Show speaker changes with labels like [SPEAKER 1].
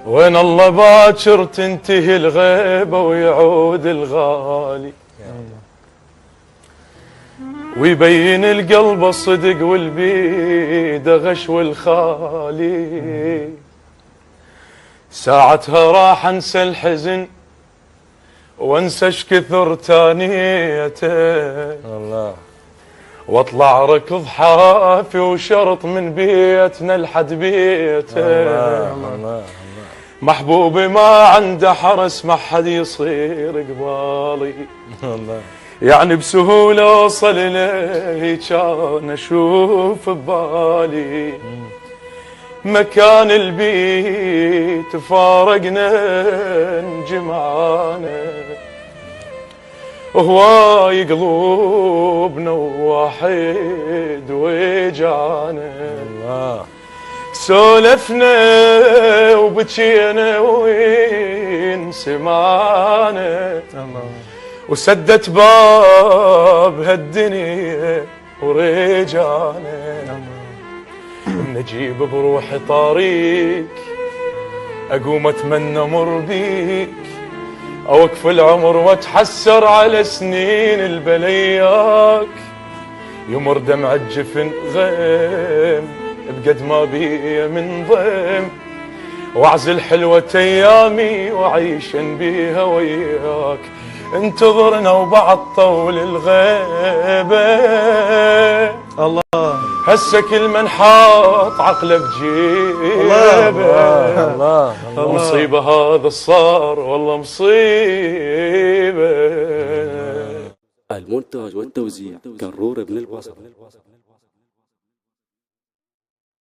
[SPEAKER 1] وين الله باكر تنتهي الغيبة ويعود الغالي، ويبين القلب الصدق والبيد غش والخالي. ساعتها راح انسى الحزن وانسى ايش كثر تانيته،
[SPEAKER 2] الله
[SPEAKER 1] واطلع ركض حافي وشرط من بيتنا لحد بيته.
[SPEAKER 2] الله
[SPEAKER 1] محبوبي ما عنده حرس ما حد يصير قبالي،
[SPEAKER 2] الله
[SPEAKER 1] يعني بسهولة اوصل اليه كان اشوف ببالي. مكان البيت فارقنا انجمعانا، هواي قلوبنا وواحد وجعنا.
[SPEAKER 2] الله
[SPEAKER 1] سولفنا وبكينا وين سمعنا، وسدت باب هالدنيا ورجعنا. نجيب بروحي طريق اقوم اتمنى مر بيك، اوقف العمر واتحسر على سنين البلياك. يمر دمع الجفن غيم بقد ما بي من ضيم، واعزل حلوة ايامي واعيشن بيها وياك. انتظرنا وبعد طول الغيبة،
[SPEAKER 2] الله
[SPEAKER 1] هسه كل من حاط عقله بجيبه.
[SPEAKER 2] الله
[SPEAKER 1] مصيبة هذا صار والله مصيبة.
[SPEAKER 3] المونتاج والتوزيع كرور بن البصر.